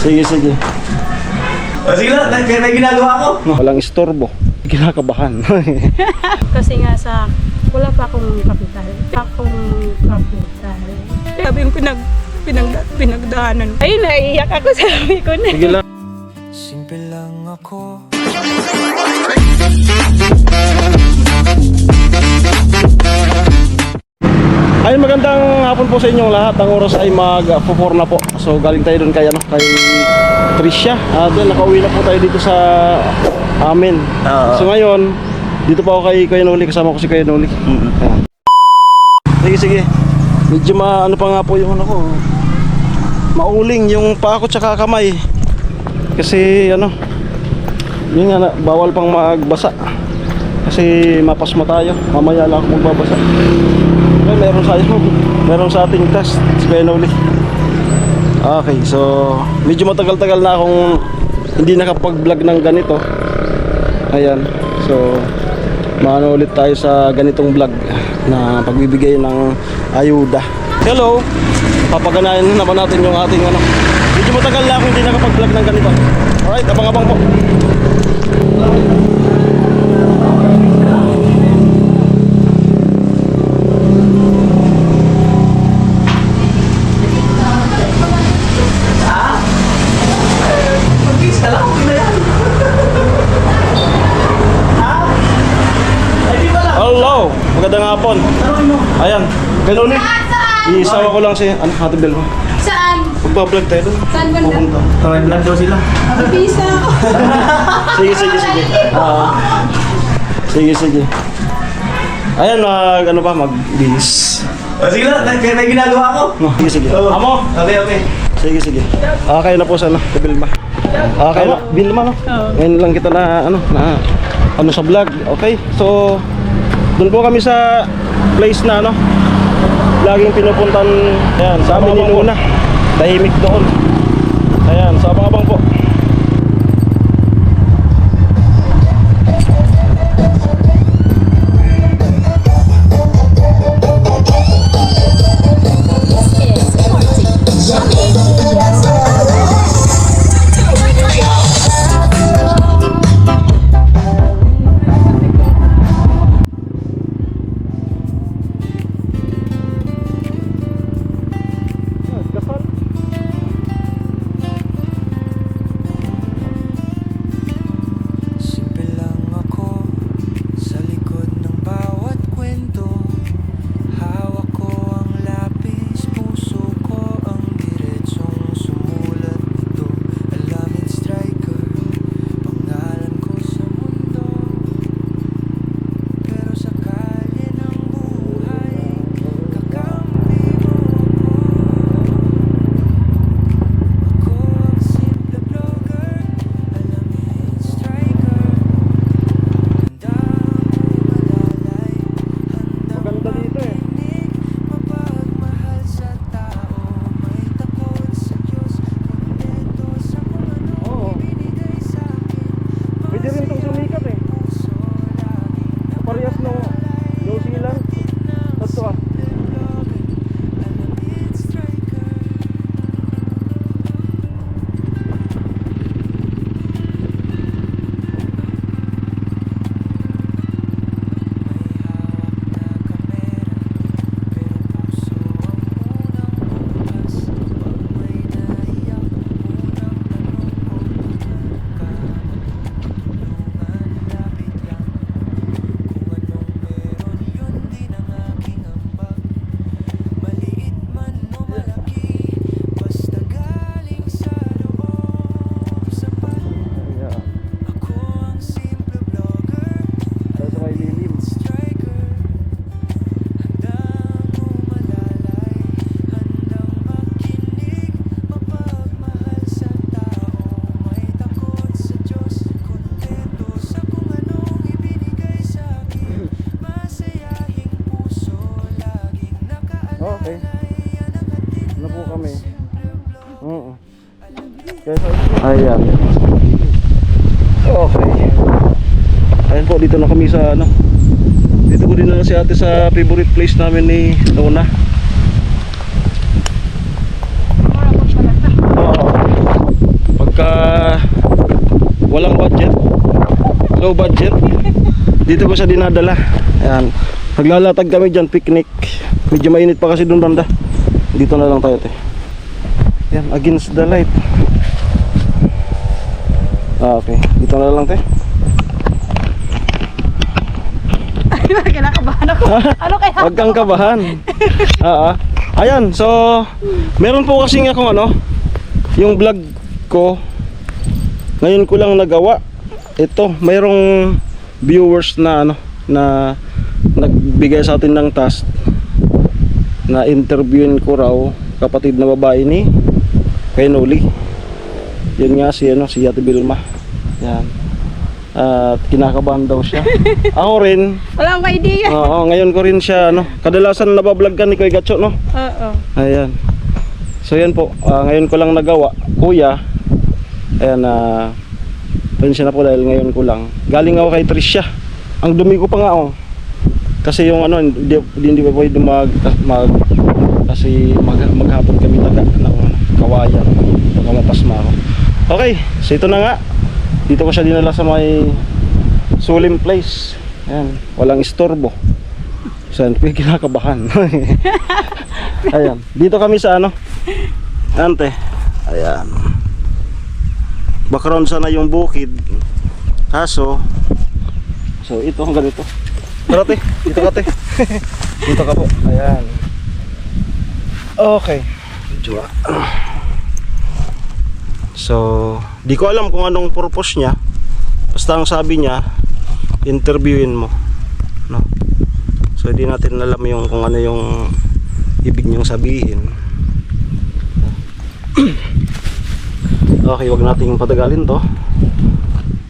Sige, sige. Sige lang, may ginagawa ko. Walang istorbo. Kinakabahan. Kasi nga wala pa akong kapital. Sabi yung pinagdaanan. Ay, naiiyak ako, sabi ko na. Sige lang. Simple lang ako. Ay, magandang hapon po sa inyong lahat. Ang oras ay mag-4 na po. So galing tayo doon kay Tricia. Then nakauwi na po tayo dito sa amin. So ngayon, dito pa ako kay Kuya Noli. Kasama ko si Kuya Noli. Ayan. Sige, sige. Medyo ano pa nga po yung ano ko. Mauling yung paa ko tsaka kamay. Kasi ano, yun nga, bawal pang magbasa. Kasi mapasma tayo. Mamaya lang ako magbabasa. Okay, meron sa ating test si Kuya Noli. Okay, so medyo matagal-tagal na akong hindi nakapag-vlog ng ganito. Ayan, so maano ulit tayo sa ganitong vlog na pagbibigay ng ayuda. Hello, papaganahin naman natin yung ating ano. Medyo matagal na akong hindi nakapag-vlog ng ganito. Alright, abang-abang po. Hello, magandang hapon. Ayan, ganun eh. Isawa ko lang si Ate Bel. Saan? Magpa-vlog tayo doon. Saan banda? Pupunta. Tawag lang daw sila. Bisa ako. Sige, sige, sige. Sige, sige. Ayan, ano ba, mag-bis. Sige lang, may ginagawa ko. Sige, sige. Amo? Okay, okay. Sige, sige. Okay na po sa ano, kay Bilma. Okay na, Bilma, no? Ngayon lang kita na sa vlog. Okay, so doon po kami sa place na ano, laging pinupuntan. Ayan, sa amin ni Luna. Tahimik doon. Ayan, sa abang-abang po. Simple lang ako. Sa likod ng bawat kwento, hawak ko ang lapis, puso ko ang diretsong sumulat ito. Alamin striker, pangalan ko sa mundo. Pero sa kalye ng buhay, kakampi mo ako. Ako ang simple vlogger, alamin striker. Maganda dito eh. Mapagmahal sa tao, may takot sa Diyos, kontento sa kung ano ibinigay sa akin. Pwede rin itong sumikat eh. Puso laging Parehas no, New Zealand. Tatlo ah. vlogger, alamin striker. Okay. Ano po kami? Oo. Ayan. Okay. Ayan po, dito na kami sa ano. Dito ko din na si ate sa favorite place namin ni Luna. Oo. pagka walang budget, low budget, dito ko siya dinadala. Ayan, naglalatag kami dyan, picnic. Medyo mainit pa kasi doon banda. Dito na lang tayo, te. Ayan, against the light. Okay, dito na lang, te. Ay, kinakabahan ako. Ano kaya? Huwag kang kabahan. Ayan, so meron po kasi akong ano, yung vlog ko ngayon ko lang nagawa. Ito, mayroong viewers na ano, na nagbigay sa atin ng task na interviewin ko raw kapatid na babae ni kay Noli. Yun nga si ano, si Ate Vilma. Yan. At kinakabahan daw siya. Ako rin. Wala akong idea. Oo, ngayon ko rin siya ano, kadalasan nabablog ka ni Kuya Gatcho, no? Oo. Ayan. So yan po, ngayon ko lang nagawa. Kuya, ayan, pensya na po dahil ngayon ko lang. Galing ako kay Tricia. Ang dumi ko pa nga, oh. Kasi yung ano, hindi pa pwede kasi maghapon kami taga ng kawayan. Baka mapasma ako. Okay, so ito na nga. Dito ko siya dinala sa may sulim place. Ayan, walang istorbo. So yan, kinakabahan. Ayan, dito kami sa ano, ante. Ayan, background sana yung bukid. Kaso, so ito ang ganito. Pero te, dito ka te. Dito ka po. Ayan. Okay. Diba? So, di ko alam kung anong purpose niya. Basta ang sabi niya, interviewin mo, no? So, di natin alam yung kung ano yung ibig niyang sabihin. Okay, wag nating patagalin to.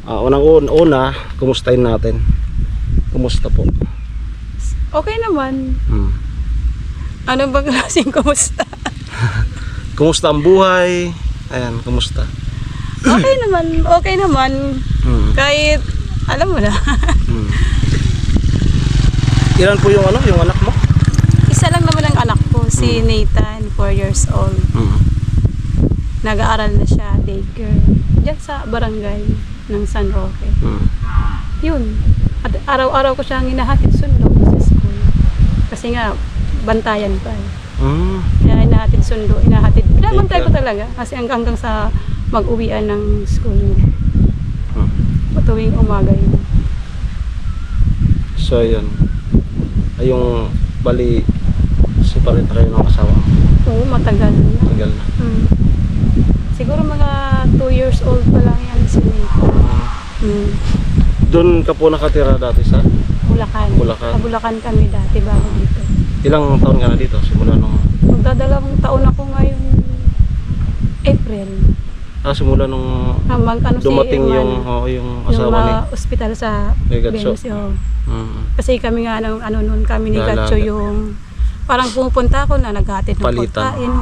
Unang-una, kumustahin natin. Kumusta po? Okay naman. Ano ba klaseng kumusta? Kumusta ang buhay? Ayan, kumusta? Okay naman, okay naman. Kahit, alam mo na. Ilan po yung ano, yung anak mo? Isa lang naman ang anak ko, si Nathan, 4 years old. Nag-aaral na siya, daycare. Diyan sa barangay ng San Roque. Yun. At araw-araw ko siyang hinahatid sundo sa school. Kasi nga, bantayan pa eh. Kaya hinahatid sundo, binabantay ko talaga. Kasi hanggang sa mag-uwian ng school niya. Tuwing umaga yun. So yun. Ay yung bali separate kayo ng asawa mo. Oo, matagal na. Tagal na. Siguro mga 2 years old pa lang yan si Nathan. Doon ka po nakatira dati sa Bulacan. Bulacan. Sa Bulacan kami dati bago dito. Ilang taon ka na dito simula nung Magdadalawang taon ako ngayon April. simula nung Ano dumating si yung asawa ni ospital sa Ni Gatcho. Venus. Kasi kami nga noon kami ni Lalaga. Gatcho yung parang pumupunta ako na naghatid ng Palitan. pagkain.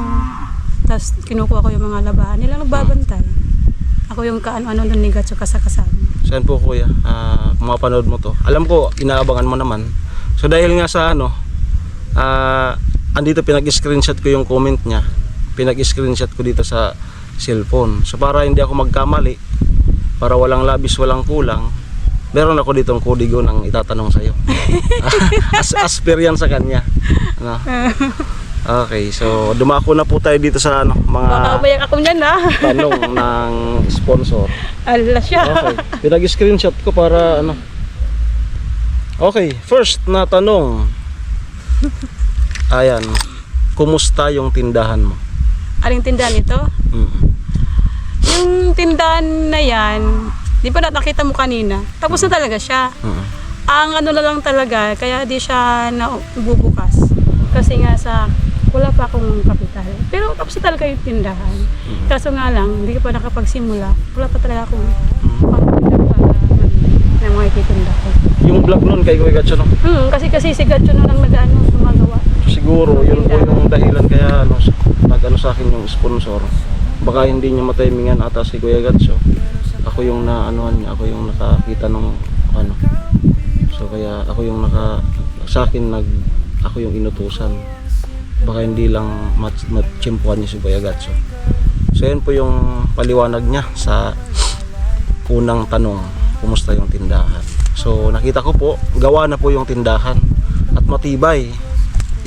Tapos kinukuha ko yung mga labahan nila nagbabantay. Ako yung ano nun ni Gatcho kasama. Saan po kuya? Kung mapanood mo to. Alam ko, inaabangan mo naman. So dahil nga sa ano, andito pinag-screenshot ko yung comment niya. Pinag-screenshot ko dito sa cellphone. So para hindi ako magkamali, para walang labis, walang kulang, meron ako ditong kodigo nang itatanong sa'yo. As per yan sa kanya. Ano? Okay, so dumako na po tayo dito sa ano, Baka mga umayak ako niyan tanong ng sponsor. Ala siya. Okay, pinag-screenshot ko para ano. Okay, first na tanong. Ayan, kumusta yung tindahan mo? Aling tindahan ito? Yung tindahan na yan, di ba nakita mo kanina? Tapos na talaga siya. Ang ano na lang talaga, kaya di siya nabubukas. Kasi nga wala pa akong kapital. Pero tapos na talaga yung tindahan. Kaso nga lang, hindi ka pa nakapagsimula. Wala pa talaga akong pangkitan na mga ititinda ko. Yung vlog nun kay Kuya Gatcho, no? Kasi si Gatcho na lang gumagawa. Siguro, yun po yung dahilan kaya nag-ano sa akin yung sponsor. Baka hindi niya matimingan ata si Kuya Gatcho. Ako yung naanuhan niya, ako yung nakakita ng ano. So kaya ako yung sa akin ako yung inutusan. Baka hindi lang matsimpuan niya si Kuya Gatcho. So yan po yung paliwanag niya sa unang tanong, kumusta yung tindahan. So nakita ko po, gawa na po yung tindahan at matibay.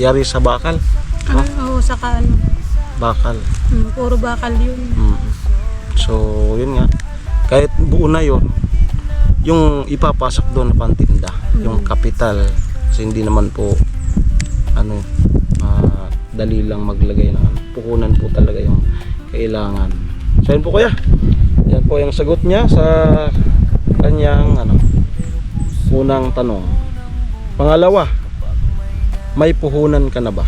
Yari sa bakal. No? Oo, saka ano. Bakal. Puro bakal yun. So yun nga, kahit buo na yun, yung ipapasok doon na pantinda, yung kapital, kasi hindi naman po ano, dali lang maglagay ng ano, puhunan po talaga yung kailangan. So yun po kuya, yan po yung sagot niya sa kanyang ano, unang tanong. Pangalawa, may puhunan ka na ba?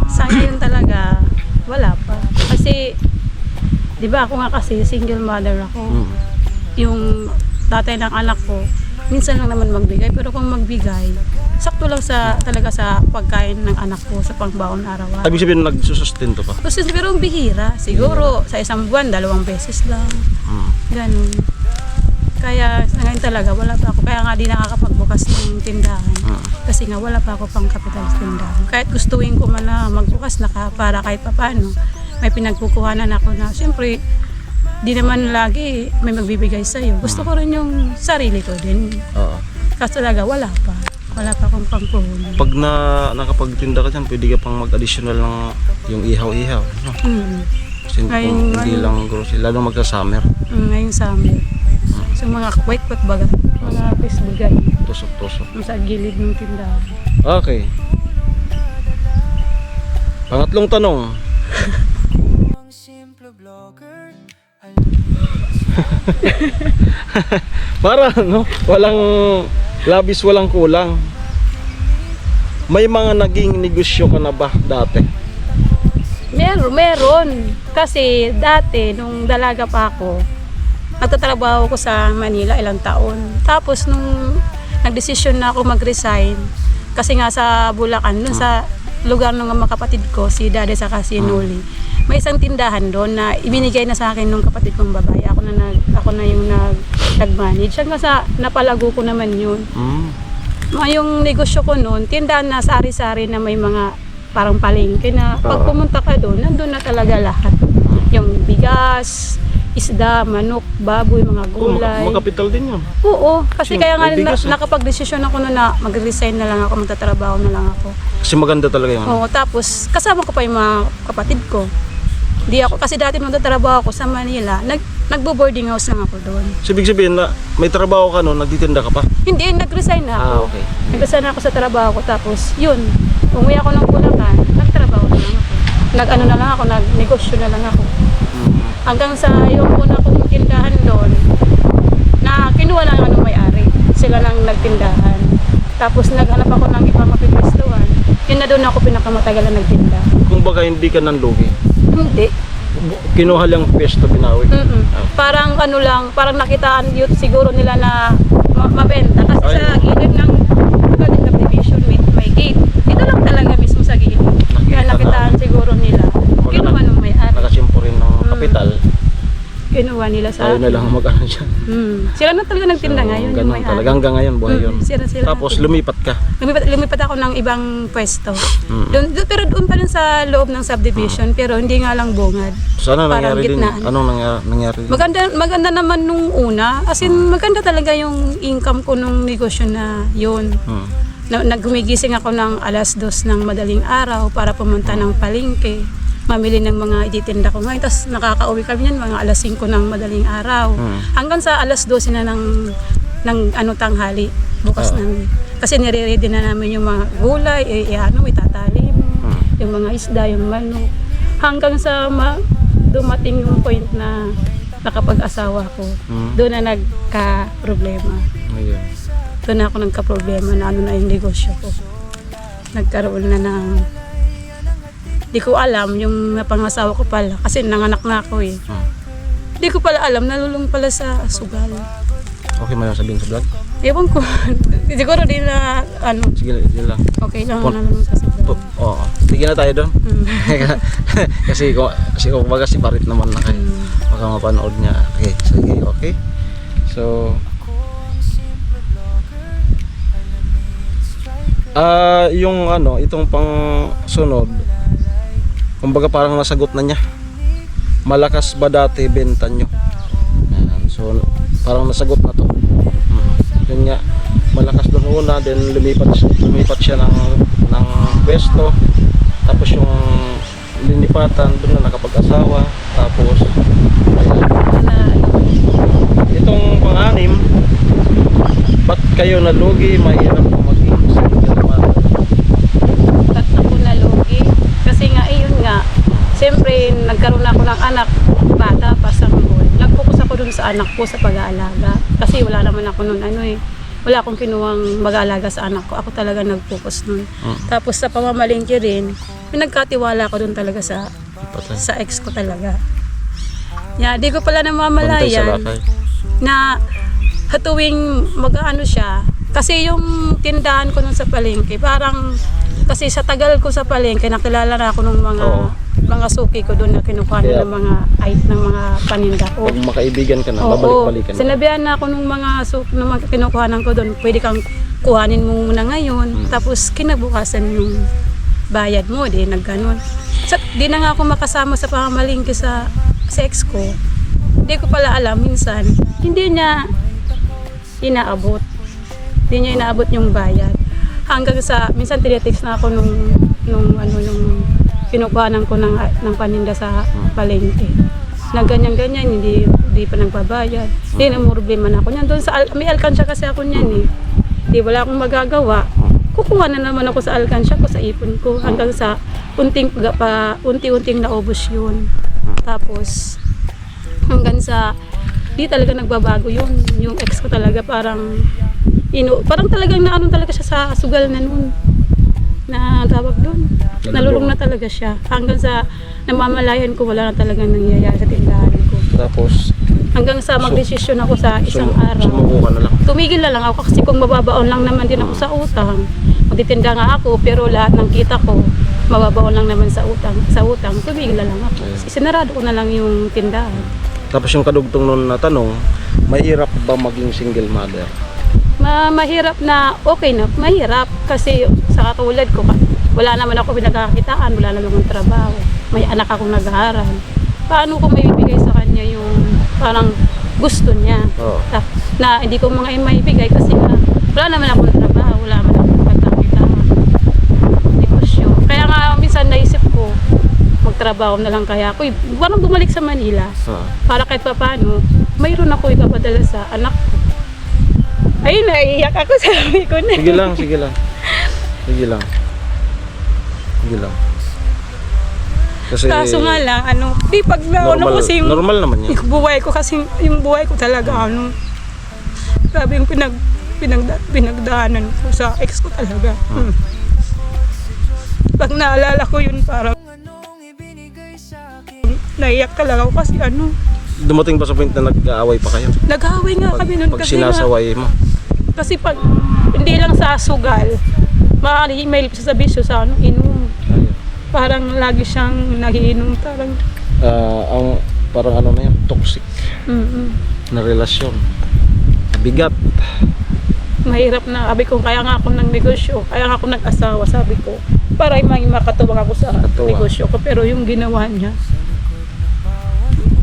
Sa ngayon talaga, wala pa. Kasi, di ba ako nga kasi single mother ako. Yung tatay ng anak ko, minsan lang naman magbigay. Pero kung magbigay, sakto lang talaga sa pagkain ng anak ko, sa pangbaon araw-araw. Ibig sabihin nagsusustento pa? Pero ang bihira, siguro sa isang buwan, 2 beses lang. Ganun. Kaya sa ngayon talaga, wala pa ako. Kaya nga di nakakapagbukas ng tindahan. Kasi nga wala pa ako pang kapital sa tindahan. Kahit gustuin ko man na magbukas na para kahit papaano, may pinagkukuhanan ako na, siyempre, di naman lagi may magbibigay sa'yo. Gusto ko rin yung sarili ko din. Oo. Kasi talaga, wala pa. Wala pa akong pangpuhunan. Pag nakapagtinda ka dyan, pwede ka pang mag-additional ng yung ihaw-ihaw. No? Kasi Ngayon- hindi lang grocery, lalo magsa-summer. Ngayong summer. So mga white baga, mga pisbugay. Tusok-tusok. Sa gilid ng tindahan. Okay. Pangatlong tanong. Ang simple vlogger. Para no, walang labis, walang kulang. May mga naging negosyo ka na ba dati? Meron. Kasi dati, nung dalaga pa ako, nagtatrabaho ko sa Manila ilang taon. Tapos nung nagdesisyon na ako mag-resign, kasi nga sa Bulacan, dun sa lugar ng mga kapatid ko, si Dade sa si Noli, may isang tindahan doon na ibinigay na sa akin nung kapatid kong babae. Ako na yung nag-manage. Hanggang sa napalago ko naman yun. Yung negosyo ko noon, tindahan na sari-sari na may mga parang palengke na pag pumunta ka doon, nandun na talaga lahat. Yung bigas, isda, manok, baboy, mga gulay. Makapital din yun. Oo, kasi Kasi kaya nga may bigas, nakapag-desisyon ako na mag-resign na lang ako, magtatrabaho na lang ako. Kasi maganda talaga yun. Oo, tapos kasama ko pa yung mga kapatid ko. Di ako, kasi dati nung nagtatrabaho ako sa Manila, nagbo-boarding house lang ako doon. So, ibig sabihin na may trabaho ka noon, nagtitinda ka pa? Hindi, nag-resign na ako. Okay. Nag-resign na ako sa trabaho ko, tapos yun, umuwi ako ng Bulacan, nagtrabaho na lang ako. Nag-ano na lang ako, nag-negosyo na lang ako. Hanggang sa yung una kong tindahan doon, na kinuha lang ano may-ari. Sila lang nagtindahan. Tapos naghanap ako ng ibang mapipwestuhan. Yun na doon ako pinakamatagalan nagtinda. Kung baga hindi ka nanlugi, Hindi. kinuha lang pwesto, binawi. Parang ano lang, parang nakitaan yun siguro nila na mabenta. Kasi Ay. sa gilid ng Bugading Subdivision may gate. Ito lang talaga mismo sa gilid. Kaya nakitaan siguro nila. Kinuha nung may-ari. Nakasimpo rin ng kapital. Kinuha nila sa Ayaw na lang mag-ano dyan. Sila na talaga nagtinda ngayon. Ganun may talaga. Hanggang ngayon, buhay yun. Sila Tapos nagtinda. lumipat ka. Lumipat ako ng ibang pwesto. Pero doon pa rin sa loob ng subdivision, pero hindi nga lang bungad. So ano Parang nangyari din? gitnaan. Anong nangyari din? Maganda naman nung una. As in, maganda talaga yung income ko nung negosyo na yun. Naggumigising ako ng 2:00 ng madaling araw para pumunta ng palengke, mamili ng mga ititinda ko ngayon. Tapos nakakauwi kami yan mga 5:00 ng madaling araw. Hanggang sa 12:00 na ng tanghali. Bukas na. Kasi nire-ready na namin yung mga gulay, itatali mo, yung mga isda, yung manok. Hanggang sa dumating yung point na nakapag-asawa ko. Doon na nagka-problema. Ayun. Doon na ako nagka-problema na ano na yung negosyo ko. Nagkaroon na ng di ko alam yung napangasawa ko pala kasi nanganak na ako eh. Di ko pala alam, nalulung pala sa sugal. Okay mo yung sabihin sa vlog? Ewan ko. Siguro di na ano, Sige lang. okay lang nalulung sa sugal. Oo. Sige na tayo doon. kasi kumbaga si Parit naman na kayo. Baka mapanood niya. Okay, sige, okay. So, yung itong pang sunod, Kumbaga parang nasagot na niya. Malakas ba dati benta nyo? Ayan. So parang nasagot na to. Yun nga, malakas doon una, then lumipat siya ng pwesto. Tapos yung linipatan doon na nakapag-asawa. Tapos ayan. Itong pang-anim, ba't kayo nalugi? Mahirap maging single mother. Ba't ako nalugi? Kasi nga, yun nga, siyempre, nagkaroon ako ng anak, bata pa sa mga. Nag-focus ako dun sa anak ko sa pag-aalaga. Kasi wala naman ako nun, wala akong kinuwang mag-aalaga sa anak ko. Ako talaga nag-focus nun. Tapos sa pamamalingki rin, nagkatiwala ako dun talaga sa ex ko talaga. Di ko pala Bantay sa namamalayan lakay. na tuwing mag-ano siya, kasi yung tindahan ko nun sa palengke, parang, kasi sa tagal ko sa palengke, nakilala na ako ng mga suki ko doon na kinukuha Yeah. ng mga ng mga paninda ko. Pag makaibigan ka na, Oo, babalik-balikan na. sinabihan na ako ng mga kinukuhanan ko doon, pwede kang kuhanin mo muna ngayon, tapos kinabukasan yung bayad mo, di nagganon. Di na nga ako makasama sa pamamalingki sa ex ko. Hindi ko pala alam, minsan, hindi niya inaabot. Hindi niya inaabot yung bayad. Hanggang sa, minsan tinetext na ako nung kinukuhanan ko ng paninda sa palengke. Na ganyan-ganyan, hindi pa nagbabayad. Hindi na problema na ako niyan. Doon sa may alkansya kasi ako niyan eh. Hindi, wala akong magagawa. Kukuha na naman ako sa alkansya ko, sa ipon ko. Hanggang sa unti-unting naubos yun. Tapos, hanggang sa di talaga nagbabago yun. Yung ex ko talaga parang talagang naano talaga siya sa sugal na nun. Na tawag doon. Nalulung na talaga siya. Hanggang sa namamalayan ko, wala na talaga nangyayari sa tindahan ko. Tapos, Hanggang sa magdesisyon ako sa isang araw. sumuko ka na lang. Tumigil na lang ako kasi kung mababaon lang naman din ako sa utang. Magtitinda nga ako pero lahat ng kita ko mababaon lang naman sa utang. Tumigil na lang ako. Sinarado ko na lang yung tindahan. Tapos yung kadugtong nun na tanong, mahirap ba maging single mother? Mahirap na, okay na, mahirap kasi sa katulad ko, wala naman ako pinagkakitaan, wala naman akong trabaho, may anak akong nag-aaral. Paano ko maibigay sa kanya yung parang gusto niya? Oo. Na hindi ko mga maibigay kasi nga, wala naman akong trabaho, wala naman akong pinagkakitaan. Negosyo. Kaya nga minsan naisip ko, magtrabaho na lang kaya ako. Parang bumalik sa Manila para kahit pa paano, mayroon ako ipapadala sa anak ko. Ay, naiiyak ako, sabi ko na. Sige lang. Sige lang. Kasi Kaso nga lang, di pag normal, kasi normal naman yan. yung buhay ko talaga, grabe yung pinagdaanan ko sa ex ko talaga. Pag naalala ko yun, parang naiyak talaga ako kasi Dumating ba sa point na nag-aaway pa kayo? nag-away nga kami nun Pag kasi sinasaway mo. kasi pag hindi lang sa sugal, may sa bisyo sa inom. Parang lagi siyang nagiinom, parang Parang na yan, toxic na relasyon. Bigat. mahirap na. Sabi ko, kaya nga ako ng negosyo, kaya nga ako nag-asawa, sabi ko, para may makatuwang ako sa negosyo ko. Pero yung ginawa niya,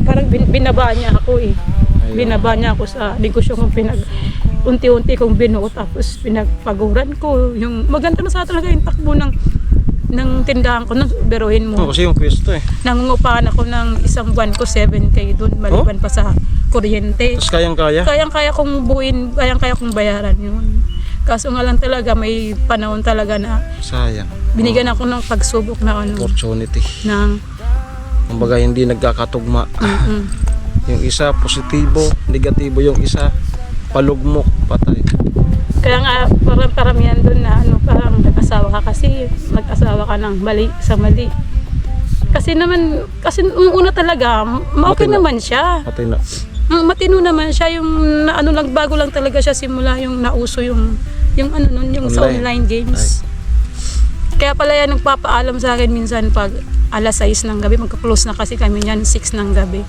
parang binaba niya ako eh. Binaba niya ako sa negosyo kong unti-unti kong binuo, tapos pinagpaguran ko. Yung maganda na sa talaga yung takbo ng tindahan ko, beruhin mo. Kasi yung pwesto eh. Nangungupahan ako ng isang buwan ko, 7K doon, maliban pa sa kuryente. Tapos kayang-kaya? Kayang-kaya kong buuin, kayang-kaya kong bayaran yun. Kaso nga lang talaga, may panahon talaga na Sayang. binigyan ako ng pagsubok na Opportunity. ng Kumbaga hindi nagkakatugma. Yung isa positibo, negatibo yung isa, palugmok, patay. Kaya nga parang paramihan doon na parang nag-asawa ka kasi nag-asawa ka ng mali sa mali. Kasi nung una talaga, okay Matino. naman siya. Patay na. Matino naman siya, yung lang bago lang talaga siya simula yung nauso yung sa online games. Kaya pala yan nagpapaalam sa akin minsan pag alas 6 ng gabi, magka-close na kasi kami niyan 6 ng gabi.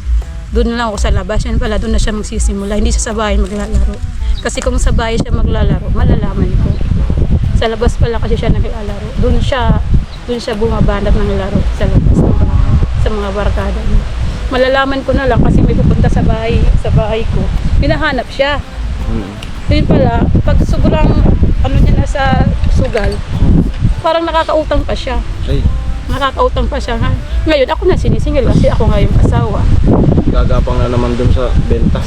Doon lang ako sa labas, yan pala doon na siya magsisimula, hindi siya sa bahay maglalaro. Kasi kung sa bahay siya maglalaro, malalaman ko. Sa labas pala kasi siya naglalaro. Doon siya bumabanat ng laro sa labas ng sa mga barkada niya. Malalaman ko na lang kasi may pupunta sa bahay ko. Hinahanap siya. Yun pala, pag sobrang ano niya na sa sugal, parang nakakautang pa siya. Ay, Nakakautang pa siya. Ngayon ako na sinisingil kasi ako nga yung asawa. gagapang na naman dun sa benta.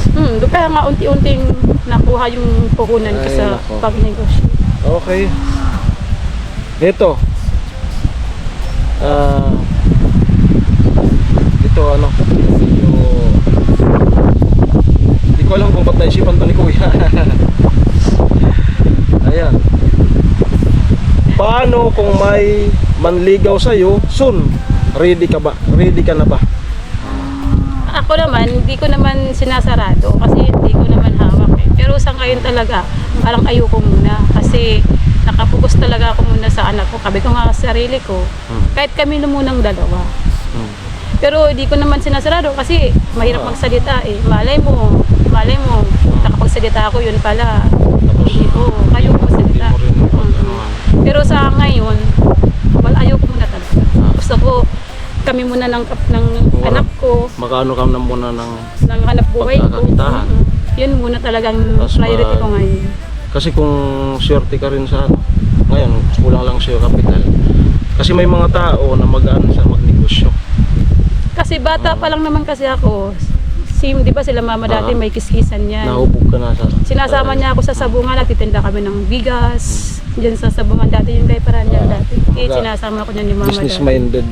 Kaya nga unti-unting nakuha yung puhunan ko Ay, sa nako. pagnegosyo. Okay. Ito. Ito ano, medyo hindi ko alam kung ba't naisipan to ni Kuya. Ayan. Paano kung may manligaw sa'yo, soon, ready ka ba? Ready ka na ba? Ako naman, hindi ko naman sinasarado kasi hindi ko naman hawak eh. Pero sa ngayon talaga, parang ayoko muna kasi nakapokus talaga ako muna sa anak ko. Kabi ko nga sa sarili ko, kahit kami na munang dalawa. Pero hindi ko naman sinasarado kasi mahirap magsalita eh. Malay mo, nakapagsalita ako yun pala. Hindi ko, kayo magsalita. Pero sa ngayon, ayoko muna talaga. Gusto ko, kami muna ng anak ko, Magkano ka na muna ng... ng hanap buhay ko. Pagkakakitaan. Yun muna talagang Tas priority ko ngayon. Kasi kung swerte ka rin sa ano, ngayon, kulang lang sa'yo kapital. Kasi may mga tao na magaan sa magnegosyo. Kasi bata pa lang naman kasi ako. Di ba sila mama dati may kiskisan yan. Nahubog ka na sa... Sinasama niya ako sa sabungan, nagtitinda kami ng bigas. Diyan sa sabungan dati yung kaiparan niya dati. Sinasama ko niya ni mama Business dati. minded.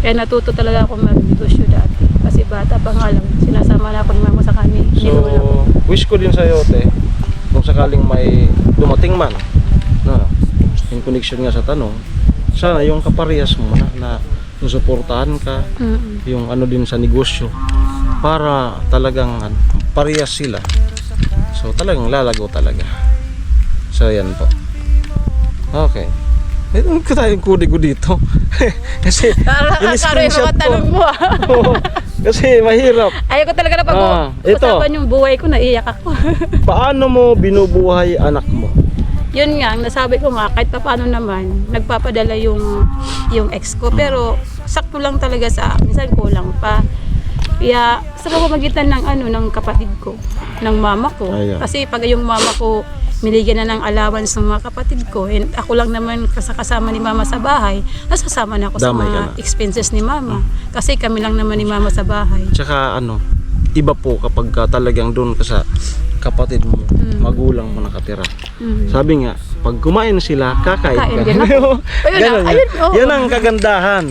Kaya natuto talaga ako magnegosyo dati. Kasi bata pa nga lang, sinasama na ako ni mama sa kanya. So, wish ko din sa'yo, te, kung sakaling may dumating man na in connection nga sa tanong, sana yung kaparehas mo na susuportahan ka, yung ano din sa negosyo, para talagang parehas sila. So, talagang lalago talaga. So, yan po. Okay. Meron ko tayong kudi ko dito. Kasi, in-screenshot ko. Kasi mahirap. Ayaw ko talaga na ito. pag-usapan yung buhay ko, naiyak ako. Paano mo binubuhay anak mo? Yun nga, nasabi ko nga, kahit pa paano naman, nagpapadala yung ex ko. Pero sakto lang talaga sa minsan kulang pa. Kaya sa pamamagitan ng kapatid ko, ng mama ko. Ayan. Kasi pag yung mama ko, binigyan na ng allowance ng mga kapatid ko, and ako lang naman kasama ni mama sa bahay, nasasama na ako sa Damay ka mga na. expenses ni mama. Kasi kami lang naman ni mama sa bahay. Tsaka ano, iba po kapag talagang doon ka sa kapatid mo, magulang mo nakatira. Sabi nga, pag kumain sila, kakain Kakain ka. din ako. Ayun na, Ganun, ayun, oo. yan ang kagandahan.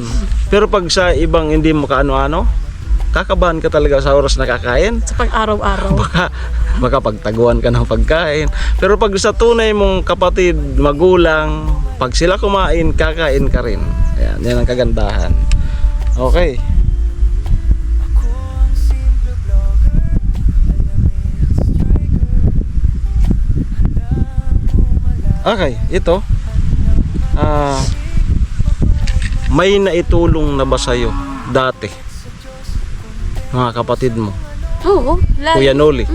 Pero pag sa ibang hindi mo kaano-ano, kakabahan ka talaga sa oras na kakain. Sa pang-araw-araw. Baka pagtaguan ka ng pagkain. Pero pag sa tunay mong kapatid, magulang, pag sila kumain, kakain ka rin. Ayan, yan ang kagandahan. Okay. Okay, ito. May naitulong na ba sa'yo dati? Mga kapatid mo? Oo. Kuya Noli?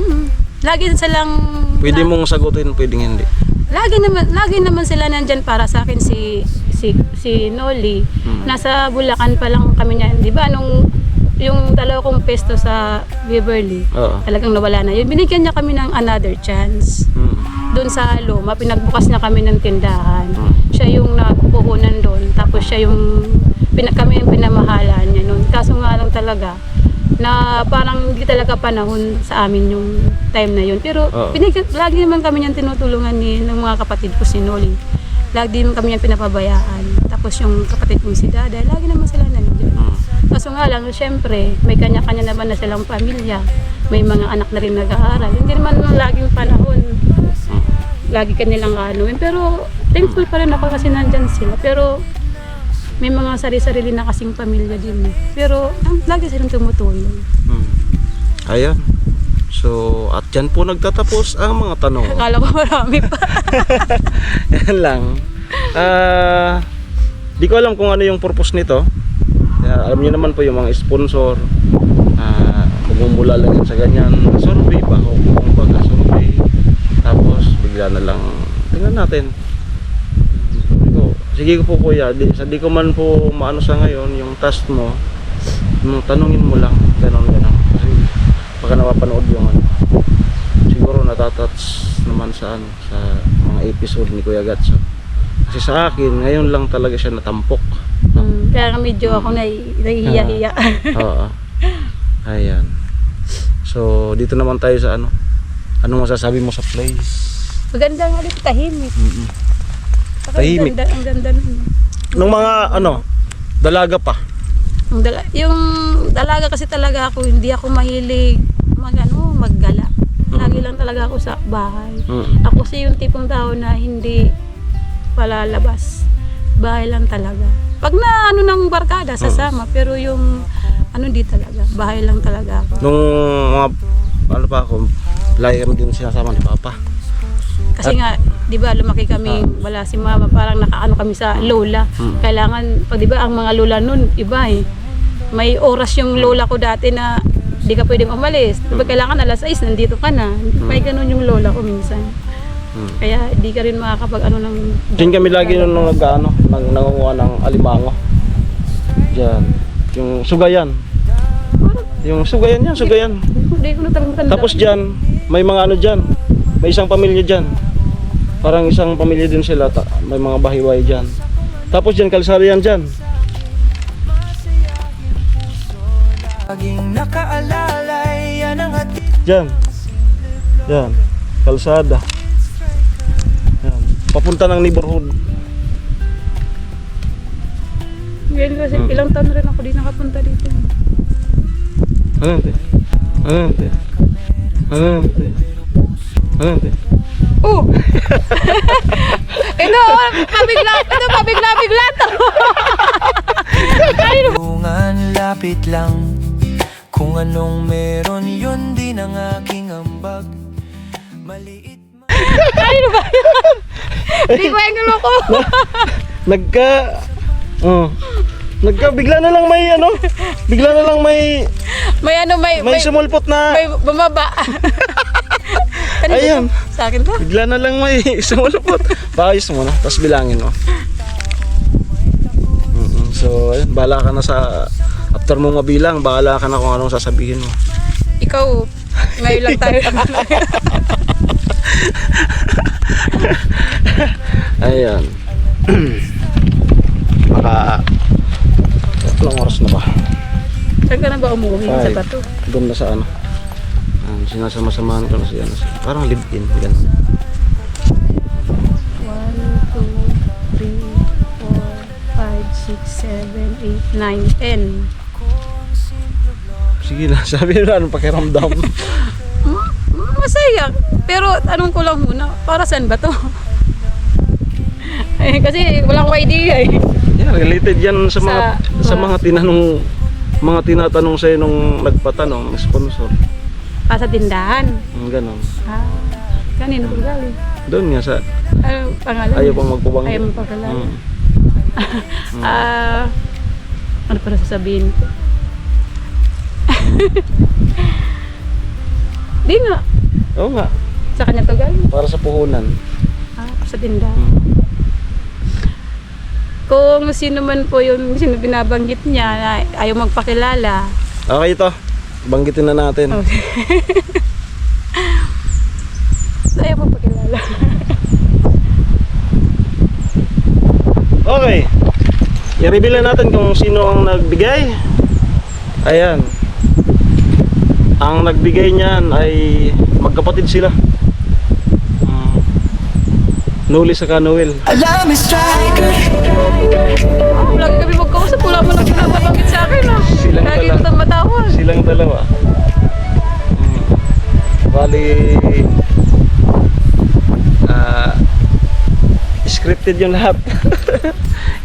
Lagi silang... Pwede mong sagutin, pwedeng hindi. Lagi naman sila nandyan para sa akin si Noli. Nasa Bulacan pa lang kami niyan. Di ba nung yung dalawa kong pesto sa Beverly, Oo. talagang nawala na yun. Binigyan niya kami ng another chance. Doon sa Loma, pinagbukas na kami ng tindahan. Siya yung nagpuhunan doon. Tapos siya yung kami yung pinamahalaan niya noon. Kaso nga lang talaga na parang hindi talaga panahon sa amin yung time na yun. Pero lagi naman kami niyang tinutulungan ng mga kapatid ko si Noli. Lagi naman kami niyang pinapabayaan. Tapos yung kapatid kong si Dada, lagi naman sila nandiyan. Kaso nga lang, syempre, may kanya-kanya naman na silang pamilya. May mga anak na rin nag-aaral. Hindi naman laging panahon. Lagi kanilang anuin. Pero thankful pa rin ako kasi nandyan sila. Pero may mga sarili-sarili na kasing pamilya din. Pero lagi silang tumutulong. Ayan. So, at dyan po nagtatapos ang mga tanong. Akala ko marami pa. Yan lang. Di ko alam kung ano yung purpose nito. Alam niyo naman po yung mga sponsor. Magmumula lang yan sa ganyan. Survey ba? Kung baga survey. Tapos, bigla na lang. Tingnan natin. Sige po kuya, di ko man po maano sa ngayon yung task mo. tanungin mo lang, ganun. Kasi baka napapanood yung ano, siguro natatouch naman sa ano, sa mga episode ni Kuya Gatso. Kasi sa akin, ngayon lang talaga siya natampok. Kaya nga medyo ako nahihiya-hiya. Oo. Ayan. So, dito naman tayo sa ano. Anong masasabi mo sa place? Maganda nga dito, tahimik. Saka Tahimik. Ang ganda nun. Nung mga ano, dalaga pa. Yung dalaga kasi talaga ako, hindi ako mahilig maggala. Lagi lang talaga ako sa bahay. Ako kasi yung tipong tao na hindi palalabas. Bahay lang talaga. Pag na ano ng barkada, sasama. Pero yung hindi talaga. Bahay lang talaga ako. Nung mga ano pa ako, lagi kami din sinasama ni Papa. Kasi nga, di ba, lumaki kami, wala si mama, parang nakaano kami sa lola. Kailangan, pag di ba, ang mga lola nun, iba eh. May oras yung lola ko dati na di ka pwedeng umalis. Di ba, kailangan alas 6, nandito ka na. May ganun yung lola ko minsan. Kaya di ka rin makakapag ng... Diyan kami lagi nung nag-ano, nangunguha ng alimango. Diyan. Yung sugayan. Yung sugayan yan, sugayan. Hindi ko na talagang matanda. Tapos diyan, may mga ano diyan. May isang pamilya diyan. Parang isang pamilya din sila, may mga bahiway diyan. Tapos diyan kalsada yan diyan. Laging nakaalalay, yan ang ating Diyan. Diyan. Kalsada. Yan. Papunta ng neighborhood. Ngayon kasi ilang taon rin ako di nakapunta dito. Ano ante? Ano ante? Ano ante? Ano ante? Oh! Pabigla to! tulungan, lapit lang. Kung anong meron, yun din ang aking ambag. Maliit man. Kanino ba yun? Hindi ko yung loko. Bigla na lang may ano, bigla na lang may May sumulpot na. may bumaba. Kanino Ayan. ba? Sa akin to? Bigla na lang may sumulpot. Paayos mo na, tapos bilangin mo. So, ayun, bahala ka na sa after mo mabilang, bahala ka na kung anong sasabihin mo. Ikaw, ngayon lang tayo. Ayan. Baka ilang oras na ba? Saan ka na ba umuwi sa Five. bato? Doon na sa ano. Sinasama-samahan ko na siya. Parang live-in. Ganun. 1, 2, 3, 4, 5, 6, 7, 8, 9, 10. Sige na, sabi na anong pakiramdam. Masaya. Pero tanong ko lang muna, para saan ba to? Eh, kasi walang idea eh. Yeah, related yan sa mga Sa- mga tinatanong sa'yo nung nagpatanong, sponsor. Sa tindahan. Ganun. Kanino po galing? Doon nga sa Ano pangalan? ayaw pang magpabanggit. Ayaw mo pagkalala. Mm. Ano para sasabihin ko? Di nga. Oo nga, Sa kanya to galing. para sa puhunan. Sa tindahan. Kung sino man po yung sino binabanggit niya na ayaw magpakilala. Okay ito, banggitin na natin. Oh. Ayaw magpakilala. Okay. I-reveal na natin kung sino ang nagbigay. Ayan. Ang nagbigay niyan ay magkapatid sila. Nuli sa Noel. Alam is striker. Lagi kami magkausap, wala mo lang pinabanggit sa akin. Silang Lagi dala- ko tang matawag. Silang dalawa. Bali scripted yung lahat.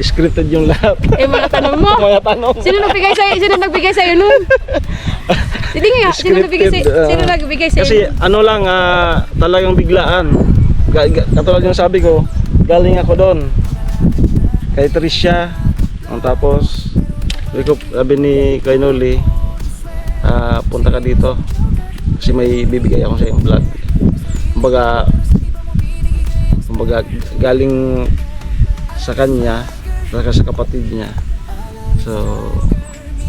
Scripted yung lahat. Eh, mga tanong mo. Mga tanong. Sino nagbigay sa'yo? Sino nagbigay sa'yo nun? Hindi nga, sino nagbigay sa'yo? Sino nagbigay sa'yo? Kasi ano lang, talagang biglaan. Katulad yung sabi ko, galing ako doon kay Tricia. Tapos sabi ni kay Noli, punta ka dito kasi may bibigay ako sa iyong vlog. Kumbaga galing sa kanya, sa kapatid niya. So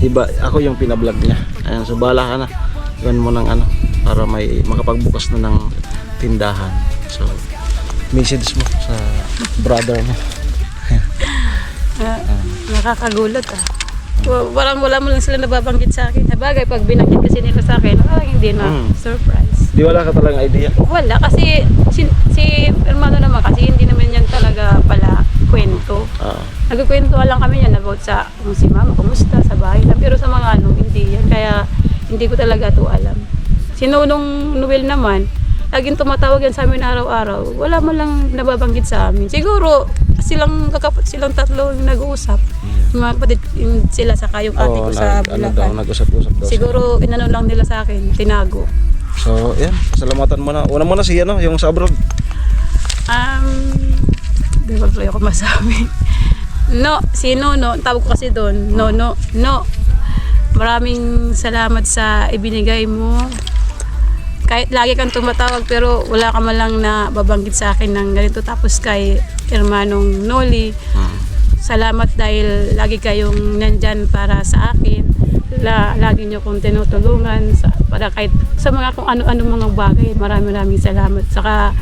iba, ako yung pinablog niya. Ayan, so bahala ka na. Iwan mo ng ano, para may makapagbukas na ng tindahan. So, message mo sa brother mo. Nakakagulat ah. Parang wala mo lang sila nababanggit sa akin. Sabagay, pag binanggit kasi nila sa akin, parang hindi na surprise. Di wala ka talagang idea? Wala, kasi si hermano naman kasi hindi naman yan talaga pala kwento. Nagkukwentuhan lang kami yan about sa kung si mama, kumusta, sa bahay lang. Pero sa mga ano, hindi yan. Kaya hindi ko talaga ito alam. Si Nonong Noel naman, laging tumatawag yan sa amin araw-araw. Wala man lang nababanggit sa amin. Siguro, silang tatlo yung nag-uusap. Yung mga kapatid sila sa yung ate ko sa Bulacan. Nag-usap-usap daw. Siguro, inano lang nila sa akin, tinago. So, yan. Salamatan mo na. Una muna si ano, yung sa abroad. Di ba ako masabi? No, si Nono, tawag ko kasi doon. No. Maraming salamat sa ibinigay mo. Kahit lagi kang tumatawag pero wala ka man lang na babanggit sa akin ng ganito. Tapos kay hermanong Noli, salamat dahil lagi kayong nandyan para sa akin. Lagi nyo kong tinutulungan para kahit sa mga kung ano-ano mga bagay. Maraming salamat. Saka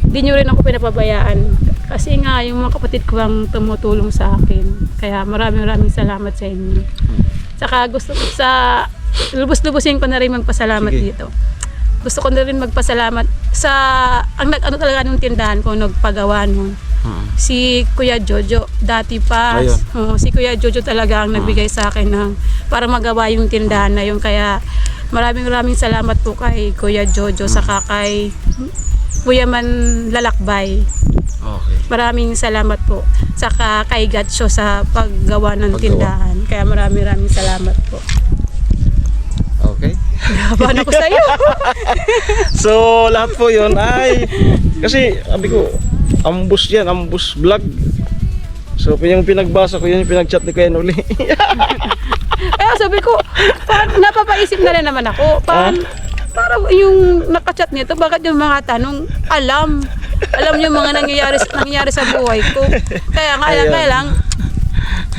di nyo rin ako pinapabayaan. Kasi nga yung mga kapatid ko ang tumutulong sa akin. Kaya maraming salamat sa inyo. Saka gusto ko lubos-lubusin ko na rin magpasalamat dito. Gusto ko na rin magpasalamat sa ang nag-ano talaga nung tindahan ko, nagpagawa nun. Si Kuya Jojo, dati pa. Si Kuya Jojo talaga ang nagbigay sa akin ng para magawa yung tindahan na yun. Kaya maraming salamat po kay Kuya Jojo saka kay Kuya Man Lalakbay. Okay. Maraming salamat po. Saka kay Gatcho sa paggawa ng tindahan. Kaya maraming salamat po. Okay. Paano ko sa'yo? So, lahat po yun ay kasi sabi ko, ambush vlog. So, yung pinagbasa ko yun, yung pinag-chat ni Kuya Noli. Kaya sabi ko, napapaisip na rin naman ako. Para yung nakachat nito, bakit yung mga tanong, alam yung mga nangyayari sa buhay ko. Kaya lang,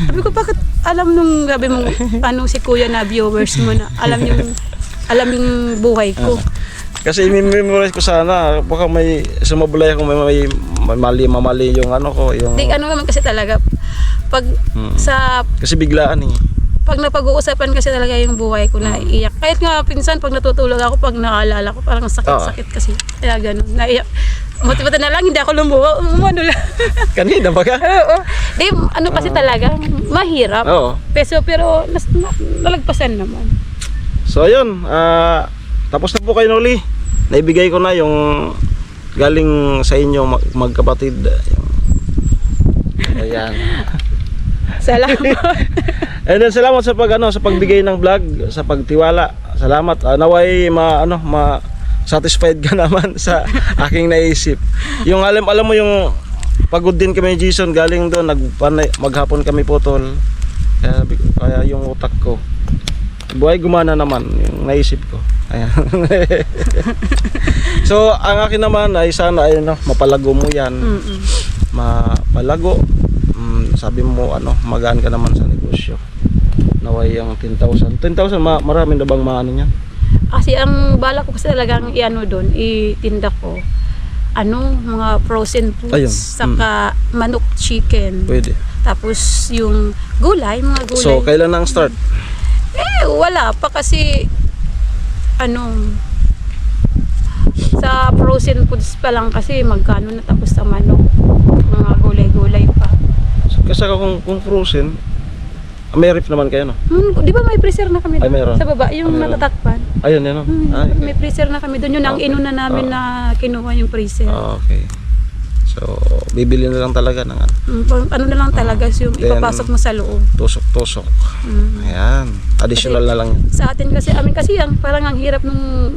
sabi ko, bakit alam nung gabi mong si Kuya na viewers mo na alam yung buhay ko. Kasi i-memorize ko sana, baka may sumabulay ako, may mamali yung ano ko, yung Di ano naman kasi talaga pag kasi biglaan eh. Pag napag-uusapan kasi talaga yung buhay ko na iyak. Kahit nga pinsan pag natutulog ako, pag naalala ko, parang sakit sa kaya ganun, naiyak. Buti na lang, hindi ako lumuha, umano lang. Kanina ba ka? Oo. Di, ano kasi talaga, mahirap. Oo. Pero nalagpasan naman. So ayun, tapos na po kayo Noli. Naibigay ko na yung galing sa inyo magkapatid. Ayan. Salamat. And then salamat sa sa pagbigay ng vlog, sa pagtiwala. Salamat. Naway satisfied ka naman sa aking naisip. Yung alam mo yung pagod din kami ni Jason, galing doon maghapon kami putol. Kaya yung utak ko buhay gumana naman yung naisip ko. Ayan. So ang akin naman ay sana ay mapalago mo yan. Mapalago. Sabi mo magaan ka naman sa negosyo. Naway yung 10,000 marami na bang maano niyan? Kasi ang bala ko kasi talagang doon, itinda ko mga frozen foods. Ayun. Saka manok chicken. Pwede. Tapos yung mga gulay. So kailan ang start? Wala pa kasi sa frozen foods pa lang kasi magkano na tapos sa manok. Mga gulay-gulay pa. So, kasi kung frozen, may ref naman kayo Di ba may freezer na kami doon? Ay, meron. Sa baba, yung natatakpan. Ayun yan May freezer na kami doon. Yun ang inuna namin na kinuha yung freezer. Okay. So, bibili na lang talaga ng Ano na lang talaga yung Then, ipapasok mo sa loob. tusok-tusok. Ayan. Additional na lang. Sa atin kasi, parang ang hirap nung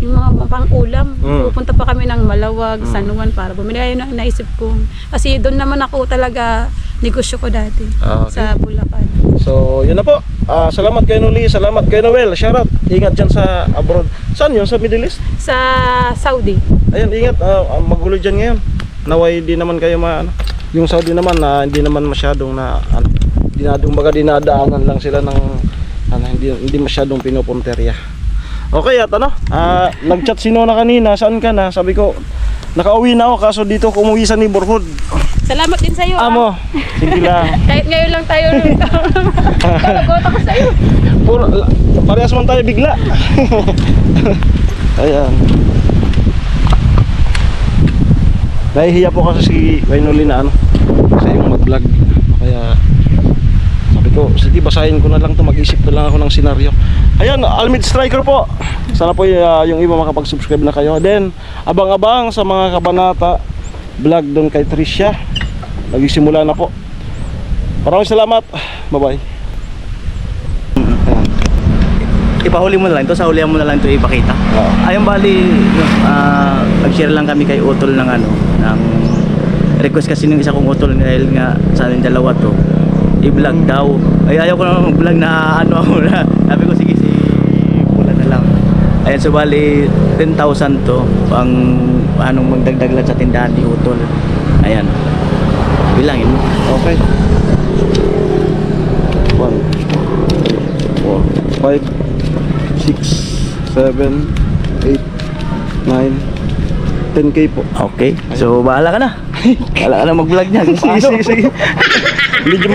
yung mga pang-ulam. Pupunta pa kami ng Malawag, San Juan para bumili. Ayun ang naisip ko. Kasi doon naman ako talaga negosyo ko dati sa Bulacan. So, yun na po. Salamat kay Noli, salamat kay Noel. Shoutout. Ingat dyan sa abroad. Saan yun? Sa Middle East? Sa Saudi. Ayun, ingat. Magulo dyan ngayon. Naway di naman kayo yung Saudi naman na hindi naman masyadong hindi dinadaanan lang sila ng hindi masyadong pinopunterya. Okay, at nag-chat si Nona kanina, saan ka na? Sabi ko, nakauwi na ako kaso dito ko umuwi sa neighborhood. Salamat din sa'yo. Amo, sige lang. Kahit ngayon lang tayo nagkakagot ako sa'yo. Parehas man tayo bigla. Ayan. Nahihiya po kasi si Wainoli na sa yung mag-vlog. Kaya sabi ko, sige basahin ko na lang to, mag-isip na lang ako ng senaryo. Ayan, Almid Striker po. Sana po yung iba makapag-subscribe na kayo. Then, abang-abang sa mga kabanata vlog doon kay Tricia. Nagsisimula na po. Maraming salamat. Bye-bye. Ipahuli mo na lang ito, sa hulihan mo na lang ito ipakita. Ayun bali, nag-share lang kami kay Utol ng ng request kasi ng isa kong Utol dahil nga sa ating dalawa to, i-vlog daw. Ay ayaw ko naman mag-vlog na na. Sabi ko sige, si Pula na lang. Ayan, so bali 10,000 to ang magdagdag lang sa tindahan ni Utol. Ayan. Bilangin mo. Okay. 1, 2, 3, 4, 5, 6, 7, 8, 9, 10K po. Okay. So bahala ka na. Bahala ka na mag-vlog niyan. Sige. Medyo